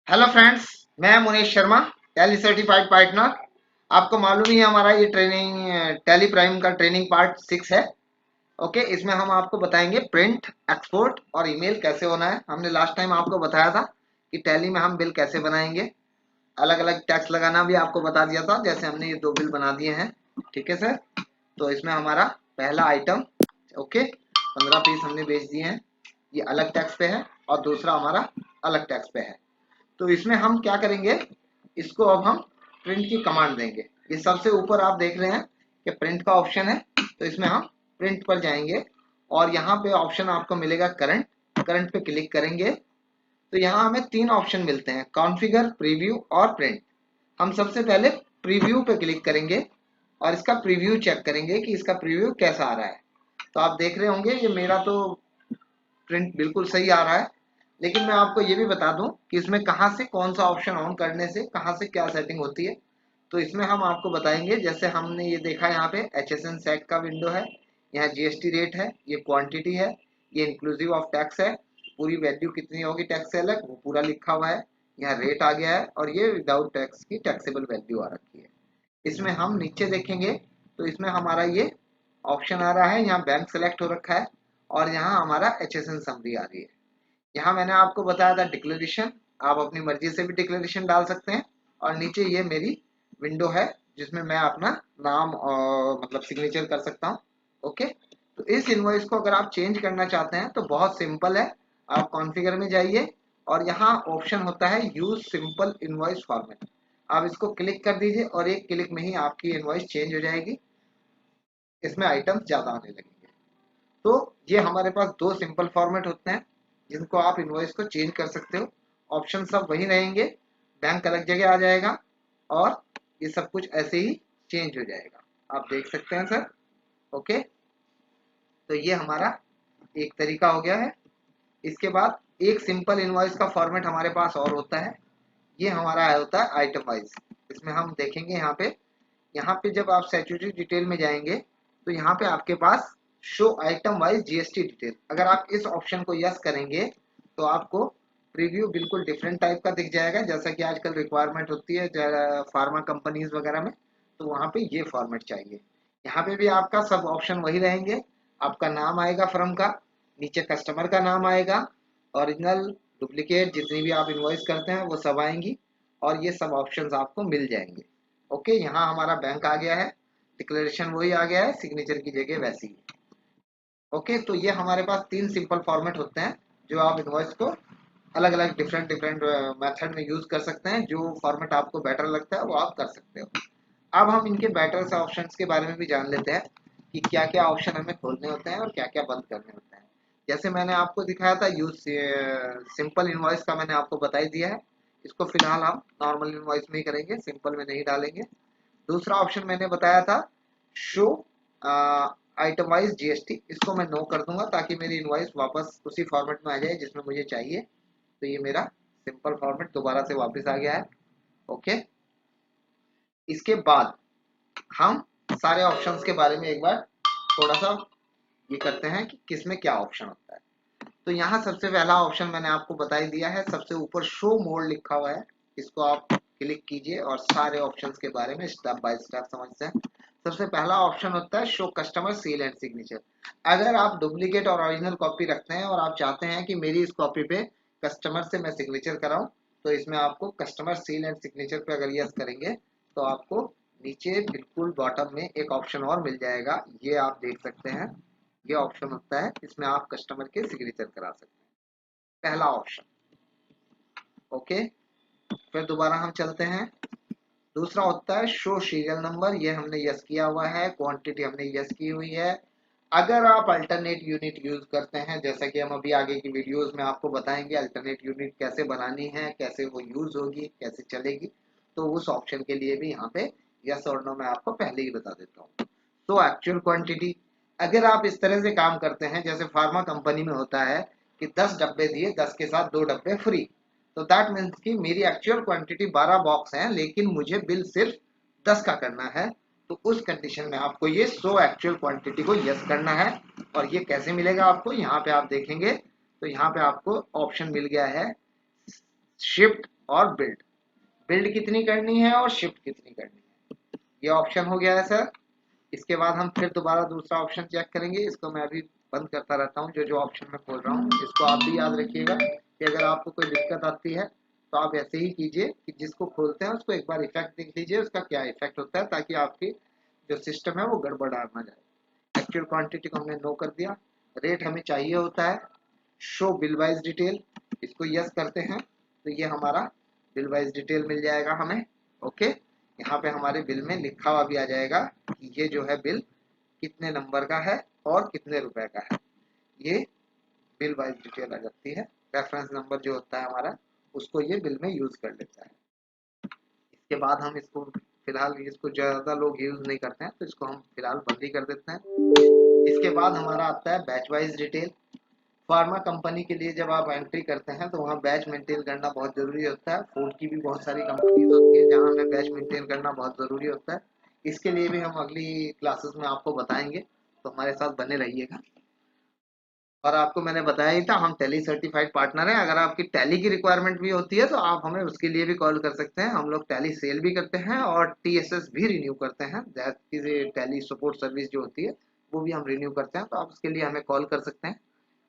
Hello friends, मैं Munish Sharma, tally certified partner. आपको मालूम ही है हमारा ये ट्रेनिंग टैली प्राइम का ट्रेनिंग पार्ट 6 है। ओके, इसमें हम आपको बताएंगे प्रिंट, एक्सपोर्ट और ईमेल कैसे होना है। हमने लास्ट टाइम आपको बताया था कि टैली में हम बिल कैसे बनाएंगे। अलग अलग टैक्स लगाना भी आपको बता दिया था, जैसे हमने ये 2 बिल बना दिए हैं। ठीक है सर। तो इसमें हमारा पहला आइटम, ओके, 15 पीस हमने बेच दिए हैं, ये अलग टैक्स पे है, और दूसरा हमारा अलग टैक्स पे है। तो इसमें हम क्या करेंगे, इसको अब हम प्रिंट की कमांड देंगे। ये सबसे ऊपर आप देख रहे हैं कि प्रिंट का ऑप्शन है, तो इसमें हम प्रिंट पर जाएंगे और यहाँ पे ऑप्शन आपको मिलेगा करंट। करंट पे क्लिक करेंगे तो यहाँ हमें 3 ऑप्शन मिलते हैं, कॉन्फ़िगर, प्रीव्यू और प्रिंट। हम सबसे पहले प्रीव्यू पे क्लिक करेंगे और इसका प्रीव्यू चेक करेंगे कि इसका प्रीव्यू कैसा आ रहा है। तो आप देख रहे होंगे ये मेरा तो प्रिंट बिल्कुल सही आ रहा है। लेकिन मैं आपको ये भी बता दूं कि इसमें कहाँ से कौन सा ऑप्शन ऑन करने से कहाँ से क्या सेटिंग होती है। तो इसमें हम आपको बताएंगे, जैसे हमने ये देखा यहाँ पे HSN सेट का विंडो है, यहाँ GST रेट है, ये क्वांटिटी है, ये इंक्लूसिव ऑफ टैक्स है, पूरी वैल्यू कितनी होगी टैक्स से अलग वो पूरा लिखा हुआ है, यहाँ रेट आ गया है, और ये विदाउट टैक्स की टैक्सेबल वैल्यू आ रखी है। इसमें हम नीचे देखेंगे तो इसमें हमारा ये ऑप्शन आ रहा है, यहाँ बैंक सेलेक्ट हो रखा है, और यहाँ हमारा HSN समरी आ रही है। यहाँ मैंने आपको बताया था डिक्लेरेशन, आप अपनी मर्जी से भी डिक्लेरेशन डाल सकते हैं। और नीचे ये मेरी विंडो है जिसमें मैं अपना नाम और मतलब सिग्नेचर कर सकता हूँ। ओके, तो इस इनवॉइस को अगर आप चेंज करना चाहते हैं तो बहुत सिंपल है। आप कॉन्फ़िगर में जाइए और यहाँ ऑप्शन होता है यूज सिंपल इनवॉइस फॉर्मेट। आप इसको क्लिक कर दीजिए और एक क्लिक में ही आपकी इनवॉइस चेंज हो जाएगी, इसमें आइटम ज्यादा आने लगेंगे। तो ये हमारे पास 2 सिंपल फॉर्मेट होते हैं जिनको आप इनवॉइस को चेंज कर सकते हो। ऑप्शन सब वही रहेंगे, बैंक अलग जगह आ जाएगा और ये सब कुछ ऐसे ही चेंज हो जाएगा। आप देख सकते हैं सर। ओके, तो ये हमारा एक तरीका हो गया है। इसके बाद एक सिंपल इनवॉइस का फॉर्मेट हमारे पास और होता है, ये हमारा होता है आइटम वाइज। इसमें हम देखेंगे यहाँ पे जब आप स्टैट्यूटरी डिटेल में जाएंगे तो यहाँ पे आपके पास show item wise GST detail, अगर आप इस ऑप्शन को यस करेंगे तो आपको प्रीव्यू बिल्कुल डिफरेंट टाइप का दिख जाएगा, जैसा कि आजकल रिक्वायरमेंट होती है फार्मा कंपनीज वगैरह में। तो वहाँ पे ये फॉर्मेट चाहिए। यहाँ पे भी आपका सब ऑप्शन वही रहेंगे, आपका नाम आएगा फर्म का, नीचे कस्टमर का नाम आएगा, ओरिजिनल, डुप्लीकेट जितनी भी आप इन्वॉइस करते हैं वो सब आएंगी, और ये सब ऑप्शंस आपको मिल जाएंगे। ओके, यहाँ हमारा बैंक आ गया है, डिक्लेरेशन वही आ गया है, सिग्नेचर की जगह वैसी ही। ओके, तो ये हमारे पास 3 सिंपल फॉर्मेट होते हैं जो आप इनवॉइस को अलग अलग डिफरेंट डिफरेंट मेथड में यूज कर सकते हैं। जो फॉर्मेट आपको बेटर लगता है वो आप कर सकते हो। अब हम इनके बेटर से ऑप्शंस के बारे में भी जान लेते हैं कि क्या क्या ऑप्शन हमें खोलने होते हैं और क्या क्या बंद करने होते हैं। जैसे मैंने आपको दिखाया था यूज सिंपल इनवॉइस का, मैंने आपको बता ही दिया है। इसको फिलहाल हम नॉर्मल इनवॉइस में ही करेंगे, सिंपल में नहीं डालेंगे। दूसरा ऑप्शन मैंने बताया था शो आइटम वाइज GST, इसको मैं नो कर दूंगा ताकि मेरी इनवॉइस वापस उसी फॉर्मेट में आ जाए जिसमें मुझे चाहिए। तो ये मेरा सिंपल फॉर्मेट दोबारा से वापस आ गया है। ओके, इसके बाद हम सारे ऑप्शंस के बारे में एक बार थोड़ा सा ये करते हैं कि किसमें क्या ऑप्शन होता है। तो यहाँ सबसे पहला ऑप्शन मैंने आपको बता ही दिया है, सबसे ऊपर शो मोड लिखा हुआ है, इसको आप क्लिक कीजिए और सारे ऑप्शंस के बारे में स्टेप बाय स्टेप समझते हैं। सबसे पहला ऑप्शन होता है show customer seal and signature. अगर आप डुप्लीकेट और ओरिजिनल कॉपी रखते हैं और आप चाहते हैं कि मेरी इस कॉपी पे कस्टमर से मैं सिग्नेचर कराऊं, तो इसमें आपको कस्टमर सील एंड सिग्नेचर पे अगर यस करेंगे तो आपको नीचे बिल्कुल बॉटम में एक ऑप्शन और मिल जाएगा, ये आप देख सकते हैं। ये ऑप्शन होता है, इसमें आप कस्टमर के सिग्नेचर करा सकते हैं, पहला ऑप्शन। ओके, फिर दोबारा हम चलते हैं। दूसरा होता है शो सीरियल नंबर, ये हमने यस किया हुआ है, क्वांटिटी हमने यस की हुई है। अगर आप अल्टरनेट यूनिट यूज करते हैं, जैसा कि हम अभी आगे की वीडियोस में आपको बताएंगे अल्टरनेट यूनिट कैसे बनानी है, कैसे वो यूज होगी, कैसे चलेगी, तो उस ऑप्शन के लिए भी यहाँ पे यस और नो मैं आपको पहले ही बता देता हूँ। तो एक्चुअल क्वांटिटी, अगर आप इस तरह से काम करते हैं जैसे फार्मा कंपनी में होता है कि 10 डब्बे दिए, 10 के साथ 2 डब्बे फ्री, तो दैट मीन्स कि मेरी एक्चुअल क्वांटिटी 12 बॉक्स है लेकिन मुझे बिल सिर्फ 10 का करना है। तो उस कंडीशन में आपको ये सो एक्चुअल क्वांटिटी को यस करना है। और ये कैसे मिलेगा आपको, यहाँ पे आप देखेंगे तो यहाँ पे आपको ऑप्शन मिल गया है शिफ्ट और बिल्ड, बिल्ड कितनी करनी है और शिफ्ट कितनी करनी है, ये ऑप्शन हो गया है सर। इसके बाद हम फिर दोबारा दूसरा ऑप्शन चेक करेंगे, इसको मैं अभी बंद करता रहता हूँ, जो जो ऑप्शन मैं खोल रहा हूँ इसको आप भी याद रखिएगा कि अगर आपको कोई दिक्कत आती है तो आप ऐसे ही कीजिए कि जिसको खोलते हैं उसको एक बार इफेक्ट देख लीजिए उसका क्या इफेक्ट होता है, ताकि आपकी जो सिस्टम है वो गड़बड़ा ना जाए। एक्चुअल क्वांटिटी को हमने नो कर दिया। रेट हमें चाहिए होता है शो बिल वाइज डिटेल, इसको यस करते हैं तो ये हमारा बिल वाइज डिटेल मिल जाएगा हमें। ओके, यहाँ पे हमारे बिल में लिखा हुआ भी आ जाएगा कि ये जो है बिल कितने नंबर का है और कितने रुपए का है, ये बिल वाइज डिटेल आ जाती है। रेफरेंस नंबर जो होता है हमारा उसको ये बिल में यूज कर लेता है। इसके बाद हम इसको फिलहाल इसको ज्यादा लोग यूज नहीं करते हैं तो इसको हम फिलहाल बंद ही कर देते हैं। इसके बाद हमारा आता है batch wise detail. Pharma company के लिए जब आप एंट्री करते हैं तो वहाँ बैच मेंटेन करना बहुत जरूरी होता है। फूड की भी बहुत सारी कंपनीज होती है जहाँ हमें बैच मेंटेन करना बहुत जरूरी होता है। इसके लिए भी हम अगली क्लासेस में आपको बताएंगे, तो हमारे साथ बने रहिएगा। और आपको मैंने बताया ही था हम टैली सर्टिफाइड पार्टनर हैं। अगर आपकी टैली की रिक्वायरमेंट भी होती है तो आप हमें उसके लिए भी कॉल कर सकते हैं। हम लोग टैली सेल भी करते हैं और टीएसएस भी रिन्यू करते हैं, that is tally support service जो होती है वो भी हम रिन्यू करते हैं, तो आप उसके लिए हमें कॉल कर सकते हैं।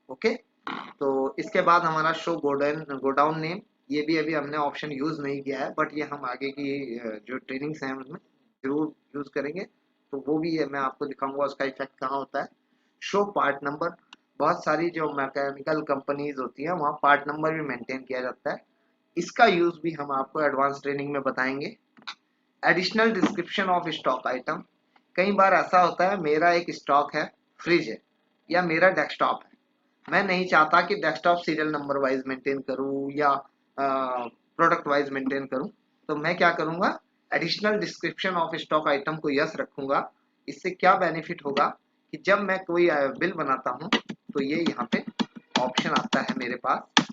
ओके, तो इसके बाद हमारा शो गोडाउन नेम, ये भी अभी हमने ऑप्शन यूज नहीं किया है, बट ये हम आगे की जो ट्रेनिंग्स हैं उसमें जरूर यूज करेंगे, तो वो भी मैं आपको दिखाऊंगा उसका इफेक्ट कहाँ होता है। शो पार्ट नंबर, बहुत सारी जो मैकेनिकल कंपनीज होती है वहाँ पार्ट नंबर भी मेंटेन किया जाता है, इसका यूज भी हम आपको एडवांस ट्रेनिंग में बताएंगे। Additional description of stock item, कई बार ऐसा होता है मेरा एक स्टॉक है, फ्रिज है या मेरा डेस्कटॉप है, मैं नहीं चाहता कि desktop serial number wise maintain करूं या प्रोडक्ट वाइज मेंटेन करूं, तो मैं क्या करूंगा, additional description of stock item को यस रखूंगा। इससे क्या बेनिफिट होगा कि जब मैं कोई बिल बनाता हूं तो ये यहाँ पे ऑप्शन आता है मेरे पास,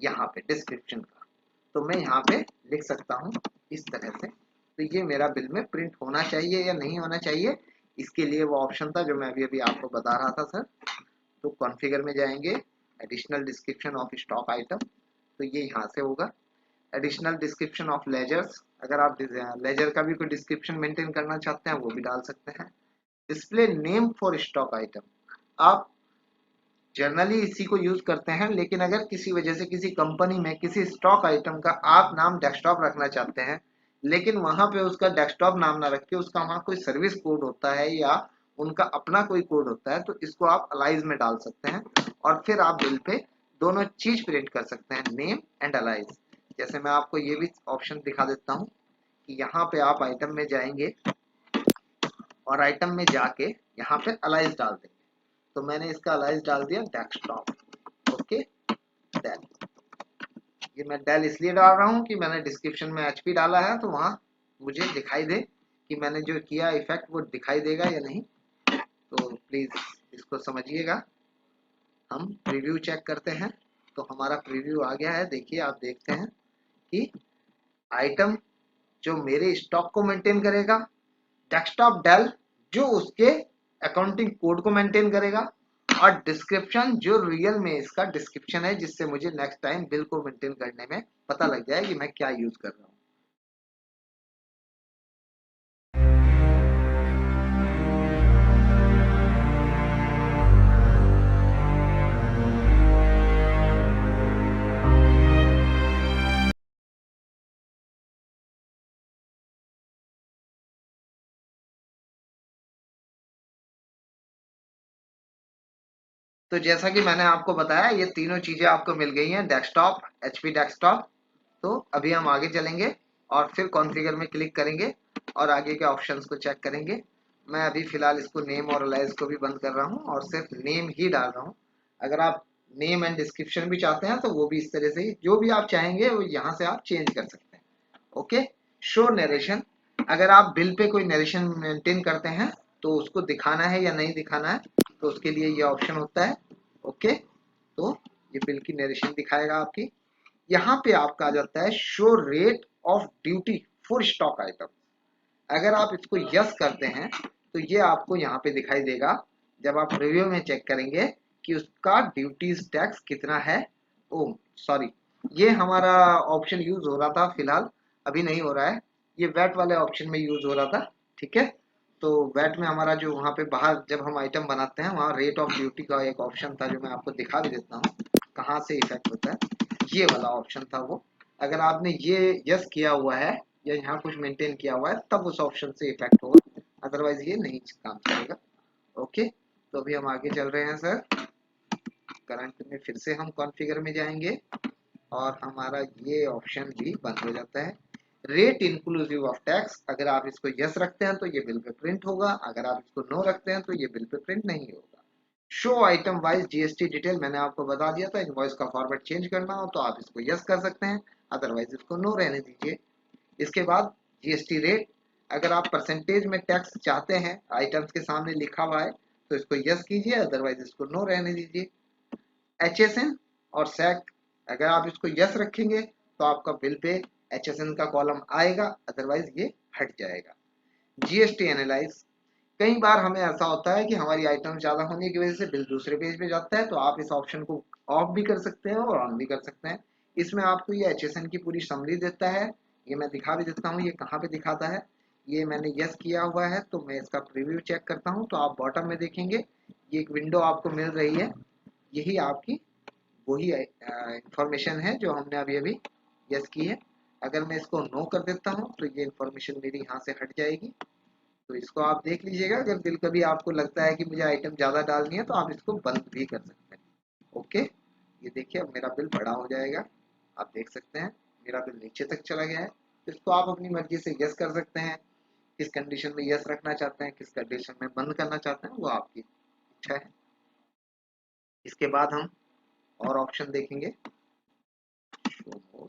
यहाँ पे डिस्क्रिप्शन का, तो मैं यहाँ पे लिख सकता हूँ इस तरह से। तो ये मेरा बिल में प्रिंट होना चाहिए या नहीं होना चाहिए, इसके लिए वो ऑप्शन था जो मैं अभी अभी आपको बता रहा था सर। तो कॉन्फ़िगर में जाएंगे, additional description of stock item, तो ये यहाँ से होगा। एडिशनल डिस्क्रिप्शन ऑफ लेजर्स, अगर आप लेजर का भी कोई डिस्क्रिप्शन मेंटेन करना चाहते हैं वो भी डाल सकते हैं। Display name for stock item, आप जनरली इसी को यूज करते हैं, लेकिन अगर किसी वजह से किसी कंपनी में किसी स्टॉक आइटम का आप नाम डेस्कटॉप रखना चाहते हैं, लेकिन वहां पे उसका डेस्कटॉप नाम ना रख के उसका वहां कोई सर्विस कोड होता है या उनका अपना कोई कोड होता है, तो इसको आप अलाइज में डाल सकते हैं और फिर आप बिल पे दोनों चीज प्रिंट कर सकते हैं, नेम एंड अलाइज। जैसे मैं आपको ये भी ऑप्शन दिखा देता हूँ कि यहाँ पे आप आइटम में जाएंगे और आइटम में जाके यहाँ पे अलाइज डाल देंगे, तो मैंने इसका अलाइज डाल दिया डेस्कटॉप। ओके, डेल, ये मैं डेल इसलिए डाल रहा हूँ कि मैंने डिस्क्रिप्शन में एचपी डाला है तो वहाँ मुझे दिखाई दे कि मैंने जो किया इफेक्ट वो दिखाई देगा या नहीं, तो प्लीज इसको समझिएगा। हम प्रीव्यू चेक करते हैं, तो हमारा प्रीव्यू आ गया है। देखिए आप देखते हैं कि आइटम जो मेरे स्टॉक को मेंटेन करेगा, डेस्कटॉप डेल जो उसके अकाउंटिंग कोड को मेंटेन करेगा, और डिस्क्रिप्शन जो रियल में इसका डिस्क्रिप्शन है जिससे मुझे नेक्स्ट टाइम बिल को मेंटेन करने में पता लग जाए कि मैं क्या यूज कर रहा हूँ। तो जैसा कि मैंने आपको बताया ये तीनों चीजें आपको मिल गई हैं, डेस्कटॉप, एचपी डेस्कटॉप। तो अभी हम आगे चलेंगे और फिर कॉन्फ़िगर में क्लिक करेंगे और आगे के ऑप्शंस को चेक करेंगे। मैं अभी फिलहाल इसको नेम और अलाइज को भी बंद कर रहा हूँ और सिर्फ नेम ही डाल रहा हूँ। अगर आप नेम एंड डिस्क्रिप्शन भी चाहते हैं तो वो भी इस तरह से ही जो भी आप चाहेंगे वो यहाँ से आप चेंज कर सकते हैं। ओके, शो नरेशन, अगर आप बिल पे कोई नरेशन मेंटेन करते हैं तो उसको दिखाना है या नहीं दिखाना है, तो उसके लिए ये ऑप्शन होता है। ओके, तो ये बिल की नरेशन दिखाएगा आपकी। यहाँ पे आपका आ जाता है show rate of duty for stock item, अगर आप इसको यस करते हैं तो ये आपको यहाँ पे दिखाई देगा जब आप रिव्यू में चेक करेंगे कि उसका ड्यूटीज टैक्स कितना है। ओ सॉरी, ये हमारा ऑप्शन यूज हो रहा था फिलहाल, अभी नहीं हो रहा है, ये वैट वाले ऑप्शन में यूज हो रहा था। ठीक है, तो वैट में हमारा जो वहाँ पे बाहर जब हम आइटम बनाते हैं वहाँ रेट ऑफ ड्यूटी का एक ऑप्शन था, जो मैं आपको दिखा भी देता हूँ कहाँ से इफेक्ट होता है। ये वाला ऑप्शन था वो, अगर आपने ये यस किया हुआ है या यहाँ कुछ मेंटेन किया हुआ है तब उस ऑप्शन से इफेक्ट होगा, अदरवाइज ये नहीं काम करेगा। ओके, तो अभी हम आगे चल रहे हैं सर। करंट में फिर से हम कॉन्फ़िगर में जाएंगे और हमारा ये ऑप्शन भी बंद हो जाता है। रेट इंक्लूसिव ऑफ टैक्स, अगर आप इसको यस रखते हैं तो ये बिल पे प्रिंट होगा, अगर आप इसको नो रखते हैं तो ये बिल पे प्रिंट नहीं होगा। Show item wise GST detail, मैंने आपको बता दिया था, इनवॉइस का फॉर्मेट चेंज करना हो तो आप इसको यस कर सकते हैं, अदरवाइज इसको नो रहने दीजिए। इसके बाद जीएसटी रेट, अगर आप परसेंटेज में टैक्स चाहते हैं आइटम्स के सामने लिखा हुआ है तो इसको यस कीजिए, अदरवाइज इसको नो रहने दीजिए। एचएसएन और सैक, अगर आप इसको यस रखेंगे तो आपका बिल पे एचएसएन का कॉलम आएगा, अदरवाइज ये हट जाएगा। जीएसटी एनालाइज, कई बार हमें ऐसा होता है कि हमारी आइटम ज्यादा होने की वजह से बिल दूसरे पेज पे जाता है, तो आप इस ऑप्शन को ऑफ भी कर सकते हैं और ऑन भी कर सकते हैं। इसमें आपको ये एचएसएन की पूरी समरी देता है, ये मैं दिखा भी देता हूँ ये कहाँ पे दिखाता है। ये मैंने यस किया हुआ है तो मैं इसका प्रीव्यू चेक करता हूँ, तो आप बॉटम में देखेंगे ये एक विंडो आपको मिल रही है, यही आपकी वही इंफॉर्मेशन है जो हमने अभी अभी यस की है। अगर मैं इसको नो कर देता हूँ तो ये इंफॉर्मेशन मेरी यहाँ से हट जाएगी, तो इसको आप देख लीजिएगा। अगर बिल कभी आपको लगता है कि मुझे आइटम ज़्यादा डालनी है तो आप इसको बंद भी कर सकते हैं। ओके, ये देखिए अब मेरा बिल बड़ा हो जाएगा, आप देख सकते हैं मेरा बिल नीचे तक चला गया है। तो इसको आप अपनी मर्जी से यस कर सकते हैं, किस कंडीशन में यस रखना चाहते हैं, किस कंडीशन में बंद करना चाहते हैं वो आपकी इच्छा है। इसके बाद हम और ऑप्शन देखेंगे, शो मोर,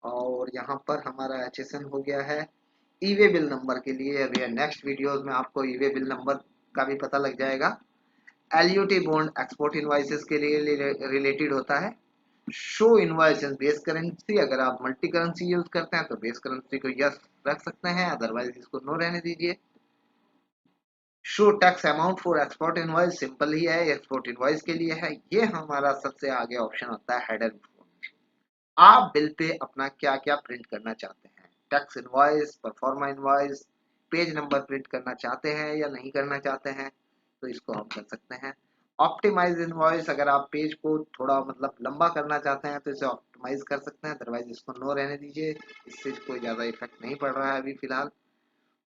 और यहाँ पर हमारा एचएसएन हो गया है। ईवे बिल नंबर के लिए अभी नेक्स्ट वीडियोस में आपको ईवे बिल नंबर का भी पता लग जाएगा। एलयूटी बॉन्ड एक्सपोर्ट इनवाइसेस के लिए रिलेटेड होता है। शो इनवाइस इन बेस करेंसी, अगर आप मल्टी करेंसी यूज करते हैं तो बेस करेंसी को यस रख सकते हैं, अदरवाइज इसको नो रहने दीजिए। Show tax amount for export invoice, simple ही है, एक्सपोर्ट इनवाइस के लिए है। ये हमारा सबसे आगे ऑप्शन होता है हेडर, आप बिल पे अपना क्या क्या प्रिंट करना चाहते हैं, tax invoice, proforma invoice, page number print करना चाहते हैं या नहीं करना चाहते हैं, तो इसको हम कर सकते हैं। ऑप्टिमाइज इनवॉइस, अगर आप पेज को थोड़ा मतलब लंबा करना चाहते हैं तो इसे ऑप्टिमाइज कर सकते हैं, अदरवाइज इसको नो रहने दीजिए, इससे कोई ज़्यादा इफेक्ट नहीं पड़ रहा है अभी फिलहाल।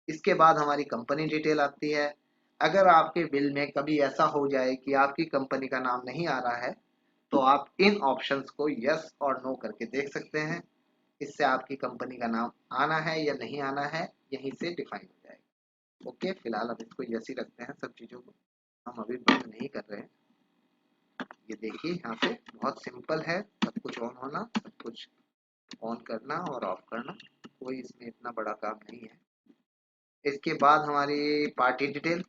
इसके बाद हमारी कंपनी डिटेल आती है। अगर आपके बिल में कभी ऐसा हो जाए कि आपकी कंपनी का नाम नहीं आ रहा है तो आप इन ऑप्शंस को यस और नो करके देख सकते हैं, इससे आपकी कंपनी का नाम आना है या नहीं आना है यहीं से डिफाइन हो जाएगा। ओके, फिलहाल हम इसको यस ही रखते हैं, सब चीज़ों को हम अभी बंद नहीं कर रहे हैं। ये देखिए यहाँ पे बहुत सिंपल है, सब कुछ ऑन होना, सब कुछ ऑन करना और ऑफ करना, कोई इसमें इतना बड़ा काम नहीं है। इसके बाद हमारी पार्टी डिटेल,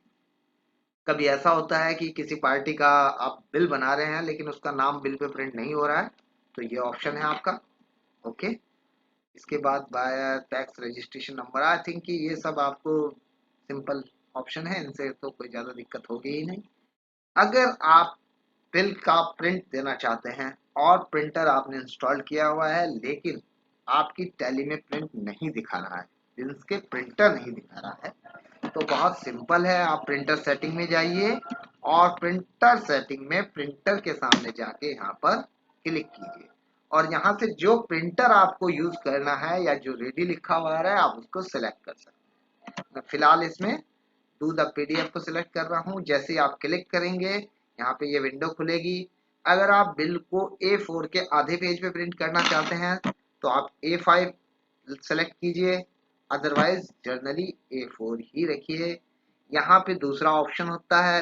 कभी ऐसा होता है कि किसी पार्टी का आप बिल बना रहे हैं लेकिन उसका नाम बिल पे प्रिंट नहीं हो रहा है, तो ये ऑप्शन है आपका। ओके, इसके बाद buyer tax registration number, I think कि ये सब आपको सिंपल ऑप्शन है, इनसे तो कोई ज़्यादा दिक्कत होगी ही नहीं। अगर आप बिल का प्रिंट देना चाहते हैं और प्रिंटर आपने इंस्टॉल किया हुआ है लेकिन आपकी टैली में प्रिंट नहीं दिखा रहा है, बिल्स के प्रिंटर नहीं दिखा रहा है, तो बहुत सिंपल है, आप प्रिंटर सेटिंग में जाइए और प्रिंटर सेटिंग में प्रिंटर के सामने जाके यहाँ पर क्लिक कीजिए और यहाँ से जो प्रिंटर आपको यूज करना है या जो रेडी लिखा हुआ है आप उसको सिलेक्ट कर सकते हैं। मैं फिलहाल इसमें डू द पीडीएफ को सिलेक्ट कर रहा हूँ, जैसे ही आप क्लिक करेंगे यहाँ पे ये विंडो खुलेगी। अगर आप बिल को A4 के आधे पेज पे प्रिंट करना चाहते हैं तो आप A5 सेलेक्ट कीजिए, अदरवाइज जर्नली A4 ही रखिए। यहाँ पे दूसरा ऑप्शन होता है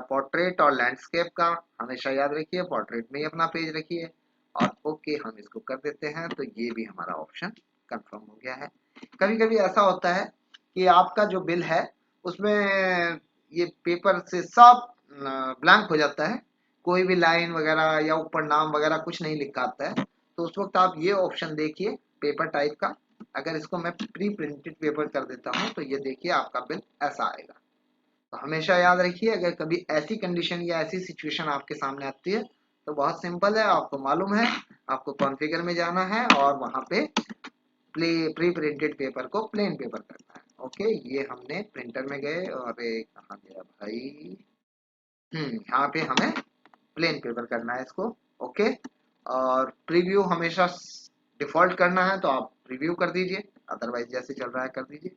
पोर्ट्रेट और लैंडस्केप का, हमेशा याद रखिए पोर्ट्रेट में ही अपना पेज रखिए और ओके हम इसको कर देते हैं, तो ये भी हमारा ऑप्शन कंफर्म हो गया है। कभी कभी ऐसा होता है कि आपका जो बिल है उसमें ये पेपर से सब ब्लैंक हो जाता है, कोई भी लाइन वगैरह या ऊपर नाम वगैरह कुछ नहीं लिखा आता है, तो उस वक्त आप ये ऑप्शन देखिए पेपर टाइप का। अगर इसको मैं प्री प्रिंटेड पेपर कर देता हूँ तो ये देखिए आपका बिल ऐसा आएगा। तो हमेशा याद रखिए अगर कभी ऐसी कंडीशन या ऐसी सिचुएशन आपके सामने आती है तो बहुत सिंपल है, आपको मालूम है, आपको कॉन्फ़िगर में जाना है और वहां पे प्री प्रिंटेड पेपर को प्लेन पेपर करना है। ओके, ये हमने प्रिंटर में गए और कहाँ गया भाई, यहाँ पे हमें प्लेन पेपर करना है इसको। ओके, और प्रीव्यू हमेशा डिफॉल्ट करना है तो आप प्रीव्यू कर दीजिए, अदरवाइज जैसे चल रहा है कर दीजिए।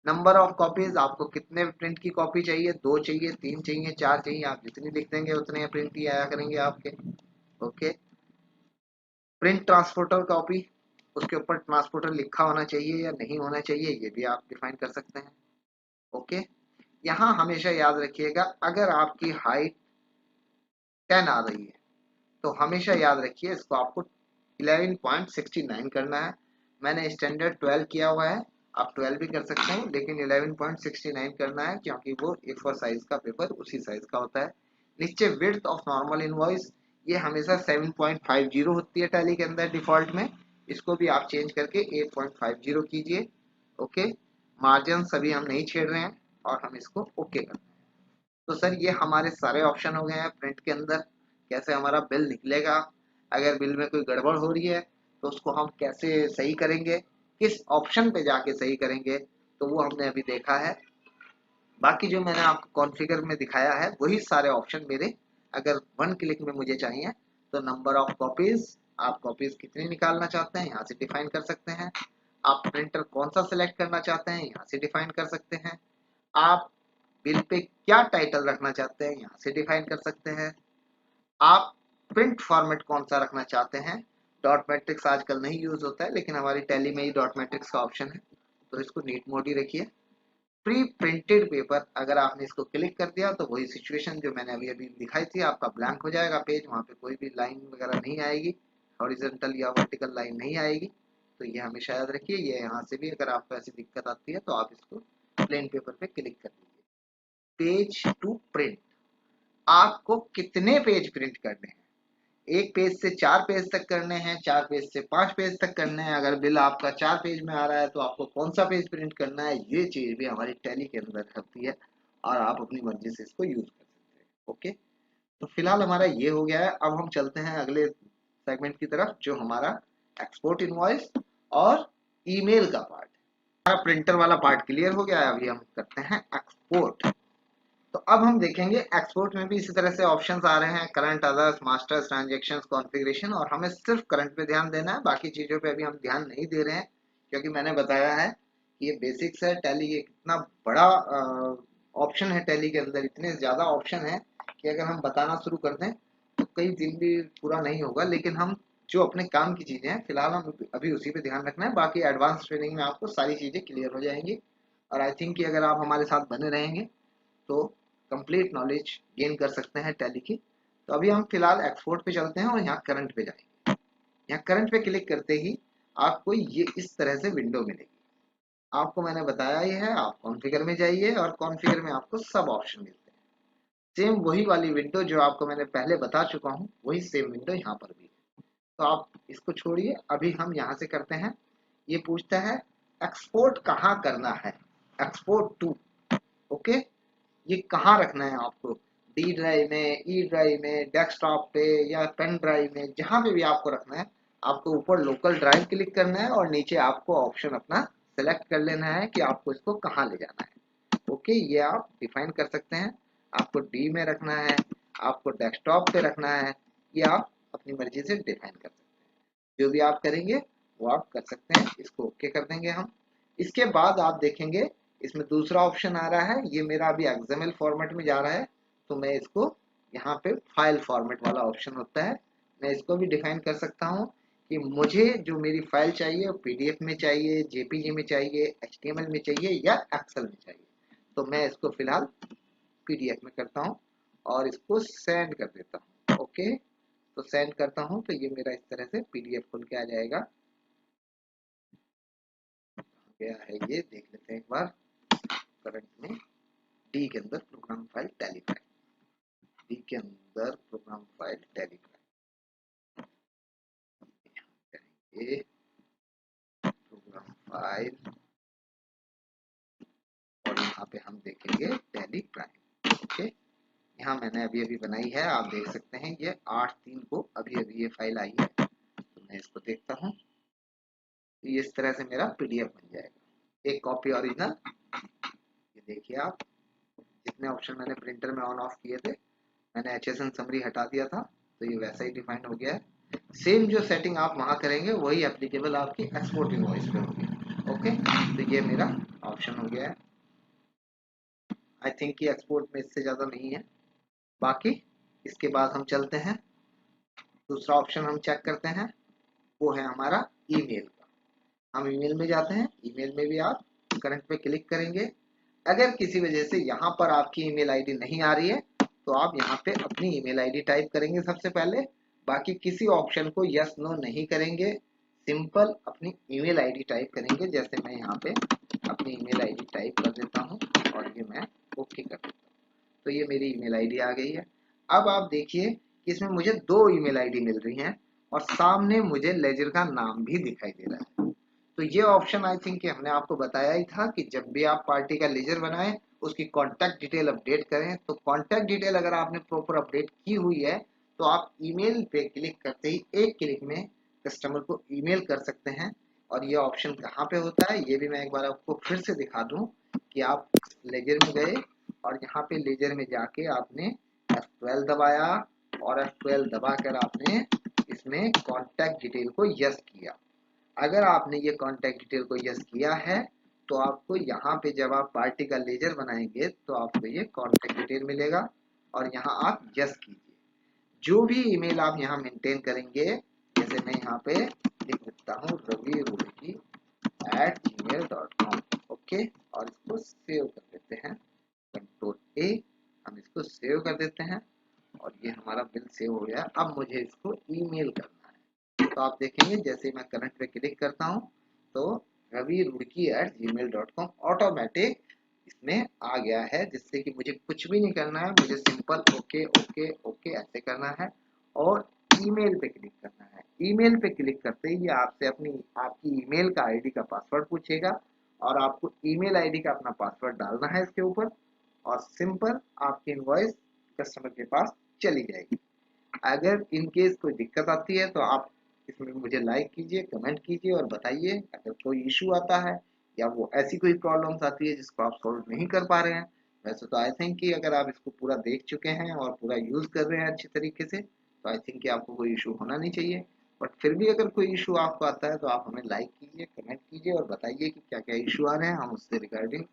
नंबर ऑफ कॉपीज, आपको कितने प्रिंट की कॉपी चाहिए, 2 चाहिए, 3 चाहिए, 4 चाहिए, आप जितनी लिख देंगे उतने प्रिंट ही आया करेंगे आपके। ओके, प्रिंट ट्रांसपोर्टर कॉपी, उसके ऊपर ट्रांसपोर्टर लिखा होना चाहिए या नहीं होना चाहिए, ये भी आप डिफाइन कर सकते हैं। ओके, यहाँ हमेशा याद रखिएगा, अगर आपकी हाइट 10 आ रही है तो हमेशा याद रखिए इसको आपको 11.69 करना है। मैंने स्टैंडर्ड 12 किया हुआ है, आप 12 भी कर सकते हैं, लेकिन 11.69 करना है क्योंकि वो A4 साइज का पेपर उसी साइज का होता है। नीचे विड्थ ऑफ नॉर्मल इनवॉइस, ये हमेशा 7.50 होती है टैली के अंदर डिफॉल्ट में, इसको भी आप चेंज करके 8.50 कीजिए। ओके, मार्जिन सभी हम नहीं छेड़ रहे हैं और हम इसको ओके करते हैं। तो सर ये हमारे सारे ऑप्शन हो गए हैं प्रिंट के अंदर। कैसे हमारा बिल निकलेगा, अगर बिल में कोई गड़बड़ हो रही है तो उसको हम कैसे सही करेंगे, किस ऑप्शन पे जाके सही करेंगे, तो वो हमने अभी देखा है। बाकी जो मैंने आपको कॉन्फ़िगर में दिखाया है वही सारे ऑप्शन मेरे अगर 1 क्लिक में मुझे चाहिए। तो नंबर ऑफ कॉपीज, आप कॉपीज कितनी निकालना चाहते हैं यहाँ से डिफाइन कर सकते हैं। आप प्रिंटर कौन सा सिलेक्ट करना चाहते हैं यहाँ से डिफाइन कर सकते हैं। आप बिल पे क्या टाइटल रखना चाहते हैं यहाँ से डिफाइन कर सकते हैं। आप प्रिंट फॉर्मेट कौन सा रखना चाहते हैं, डॉट मैट्रिक्स आजकल नहीं यूज होता है लेकिन हमारी टैली में ही डॉट मैट्रिक्स का ऑप्शन है, तो इसको नीट मोड ही रखिए। प्री प्रिंटेड पेपर, अगर आपने इसको क्लिक कर दिया तो वही सिचुएशन जो मैंने अभी अभी दिखाई थी, आपका ब्लैंक हो जाएगा पेज, वहां पे कोई भी लाइन वगैरह नहीं आएगी, हॉरिजॉन्टल या वर्टिकल लाइन नहीं आएगी। तो ये हमेशा याद रखिए, ये यहाँ से भी अगर आपको ऐसी दिक्कत आती है तो आप इसको प्लेन पेपर पे क्लिक कर दीजिए। पेज टू प्रिंट, आपको कितने पेज प्रिंट करने हैं, 1 पेज से 4 पेज तक करने हैं, 4 पेज से 5 पेज तक करने हैं। अगर बिल आपका 4 पेज में आ रहा है तो आपको कौन सा पेज प्रिंट करना है, ये चीज भी हमारी टैली के अंदर होती है और आप अपनी मर्जी से इसको यूज कर सकते हैं। ओके, तो फिलहाल हमारा ये हो गया है। अब हम चलते हैं अगले सेगमेंट की तरफ जो हमारा एक्सपोर्ट इनवॉइस और ईमेल का पार्ट। हमारा प्रिंटर वाला पार्ट क्लियर हो गया है, अभी हम करते हैं एक्सपोर्ट। तो अब हम देखेंगे एक्सपोर्ट में भी इसी तरह से ऑप्शंस आ रहे हैं, current, others, masters, transactions, configuration, और हमें सिर्फ करंट पे ध्यान देना है, बाकी चीजों पे अभी हम ध्यान नहीं दे रहे हैं क्योंकि मैंने बताया है कि ये बेसिक्स है। टैली एक इतना बड़ा ऑप्शन है, टैली के अंदर इतने ज्यादा ऑप्शन है कि अगर हम बताना शुरू कर दें तो कई दिन भी पूरा नहीं होगा, लेकिन हम जो अपने काम की चीजें हैं फिलहाल हम अभी उसी पे ध्यान रखना है, बाकी एडवांस ट्रेनिंग में आपको सारी चीजें क्लियर हो जाएंगी। और आई थिंक कि अगर आप हमारे साथ बने रहेंगे तो कंप्लीट नॉलेज गेन कर सकते हैं टैली की। तो अभी हम फिलहाल एक्सपोर्ट पे चलते हैं और यहाँ करंट पे जाएंगे। यहाँ करंट पे क्लिक करते ही आपको ये इस तरह से विंडो मिलेगी। आपको मैंने बताया ही है, आप कॉन्फ़िगर में जाइए और कॉन्फ़िगर में आपको सब ऑप्शन मिलते हैं। सेम वही वाली विंडो जो आपको मैंने पहले बता चुका हूँ, वही सेम विंडो यहाँ पर भी है। तो आप इसको छोड़िए, अभी हम यहाँ से करते हैं। ये पूछता है एक्सपोर्ट कहाँ करना है, एक्सपोर्ट टू। ओके, ये कहाँ रखना है आपको, डी ड्राइव में, ई ड्राइव में, डेस्कटॉप पे या पेन ड्राइव में, जहां पे भी आपको रखना है। आपको ऊपर लोकल ड्राइव क्लिक करना है और नीचे आपको ऑप्शन अपना सेलेक्ट कर लेना है कि आपको इसको कहाँ ले जाना है। ओके, ये आप डिफाइन कर सकते हैं, आपको डी में रखना है, आपको डेस्कटॉप पे रखना है, ये आप अपनी मर्जी से डिफाइन कर सकते हैं। जो भी आप करेंगे वो आप कर सकते हैं, इसको ओके कर देंगे हम। इसके बाद आप देखेंगे इसमें दूसरा ऑप्शन आ रहा है, ये मेरा अभी एक्सएमएल फॉर्मेट में जा रहा है, तो मैं इसको यहाँ पे फाइल फॉर्मेट वाला ऑप्शन होता है, मैं इसको भी डिफाइन कर सकता हूँ कि मुझे जो मेरी फाइल चाहिए वो पीडीएफ में चाहिए, जेपीजी में चाहिए, एचटीएमएल में चाहिए या एक्सेल में चाहिए। तो मैं इसको फिलहाल पीडीएफ में करता हूँ और इसको सेंड कर देता हूँ। ओके, तो सेंड करता हूँ तो ये मेरा इस तरह से पीडीएफ खुल के आ जाएगा। गया है, ये देख लेते हैं एक बार। करंट में डी के अंदर program file tally file, D के अंदर प्रोग्राम फाइल टैली फाइल, ये प्रोग्राम फाइल, और यहाँ पे हम देखेंगे टैली प्राइम। ओके, यहाँ मैंने अभी अभी बनाई है, आप देख सकते हैं ये 8/3 को अभी अभी ये फाइल आई है। तो मैं इसको देखता हूँ, तो इस तरह से मेरा पीडीएफ बन जाएगा। एक कॉपी ओरिजिनल, ये देखिए आप, जितने ऑप्शन मैंने प्रिंटर में ऑन ऑफ किए थे, मैंने HSN समरी हटा दिया था, तो ये वैसा ही डिफाइंड हो गया है। सेम जो सेटिंग आप वहां करेंगे वही एप्लीकेबल आपकी एक्सपोर्ट इनवॉइस पे होगी। ओके, तो ये मेरा ऑप्शन हो गया है। आई थिंक कि एक्सपोर्ट में इससे ज़्यादा नहीं है। बाकी इसके बाद हम चलते हैं, दूसरा ऑप्शन हम चेक करते हैं, वो है हमारा ईमेल का। हम ईमेल में जाते हैं, ईमेल में भी आप करंट पे क्लिक करेंगे। अगर किसी वजह से यहाँ पर आपकी ईमेल आईडी नहीं आ रही है तो आप यहाँ पे अपनी ईमेल आईडी टाइप करेंगे सबसे पहले। बाकी किसी ऑप्शन को यस नो नहीं करेंगे, सिंपल अपनी ईमेल आईडी टाइप करेंगे। जैसे मैं यहाँ पे अपनी ईमेल आईडी टाइप कर देता हूँ और ये मैं ओके कर देता हूँ, तो ये मेरी ईमेल आईडी आ गई है। अब आप देखिए कि इसमें मुझे 2 ईमेल आईडी मिल रही हैं और सामने मुझे लेजर का नाम भी दिखाई दे रहा है। तो ये ऑप्शन आई थिंक कि हमने आपको बताया ही था कि जब भी आप पार्टी का लेजर बनाएं, उसकी कॉन्टैक्ट डिटेल अपडेट करें। तो कॉन्टैक्ट डिटेल अगर आपने प्रॉपर अपडेट की हुई है तो आप ईमेल पे क्लिक करते ही एक क्लिक में कस्टमर को ईमेल कर सकते हैं। और ये ऑप्शन कहाँ पे होता है ये भी मैं एक बार आपको फिर से दिखा दूं कि आप लेजर में गए और यहाँ पे लेजर में जाके आपने F12 दबाया और F12 दबाकर आपने इसमें कॉन्टैक्ट डिटेल को यस किया। अगर आपने ये कॉन्टैक्ट डिटेल को यस किया है तो आपको यहाँ पे जब आप पार्टी का लेजर बनाएंगे तो आपको ये कॉन्टैक्ट डिटेल मिलेगा और यहाँ आप यस कीजिए। जो भी ईमेल आप यहाँ मेंटेन करेंगे, जैसे मैं यहाँ पे लिख देता हूँ ravirurki@gmail.com। ओके, और इसको सेव कर देते हैं, Ctrl+A, हम इसको सेव कर देते हैं और ये हमारा बिल सेव हो गया। अब मुझे इसको ईमेल करना है, तो आप देखेंगे जैसे मैं करंट पे क्लिक करता हूँ तो ravirurki@gmail.com ऑटोमेटिक इसमें आ गया है, जिससे कि मुझे कुछ भी नहीं करना है, मुझे सिंपल ओके ओके ओके ऐसे करना है और ईमेल पे क्लिक करना है। ईमेल पे क्लिक करते ही ये आपसे आपकी ईमेल का आईडी का पासवर्ड पूछेगा और आपको ईमेल आईडी का अपना पासवर्ड डालना है इसके ऊपर और सिंपल आपकी इनवॉइस कस्टमर के पास चली जाएगी। अगर इन केस कोई दिक्कत आती है तो आप इसमें मुझे लाइक कीजिए, कमेंट कीजिए और बताइए अगर कोई इशू आता है या वो ऐसी कोई प्रॉब्लम्स आती है जिसको आप सॉल्व नहीं कर पा रहे हैं। वैसे तो आई थिंक कि अगर आप इसको पूरा देख चुके हैं और पूरा यूज कर रहे हैं अच्छी तरीके से तो आई थिंक कि आपको कोई इशू होना नहीं चाहिए। बट फिर भी अगर कोई इशू आपको आता है तो आप हमें लाइक कीजिए, कमेंट कीजिए और बताइए कि क्या क्या इशू आ रहे हैं। हम उससे रिगार्डिंग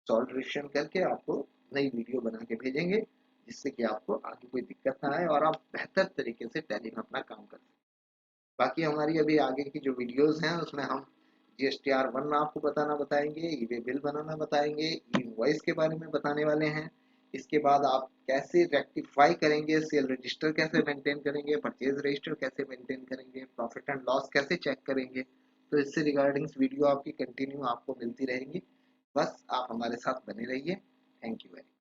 सॉल्यूशन करके आपको नई वीडियो बना के भेजेंगे, जिससे कि आपको आगे कोई दिक्कत ना आए और आप बेहतर तरीके से टैली में अपना काम कर सकें। बाकी हमारी अभी आगे की जो वीडियोस हैं उसमें हम GSTR1 आपको बताएंगे, ई वे बिल बनाना बताएंगे, ई इनवॉइस के बारे में बताने वाले हैं। इसके बाद आप कैसे रेक्टिफाई करेंगे, सेल रजिस्टर कैसे मेंटेन करेंगे, परचेज रजिस्टर कैसे मेंटेन करेंगे, प्रॉफिट एंड लॉस कैसे चेक करेंगे। तो इससे रिगार्डिंग वीडियो आपकी कंटिन्यू आपको मिलती रहेंगी। बस आप हमारे साथ बने रहिए। Thank you very much.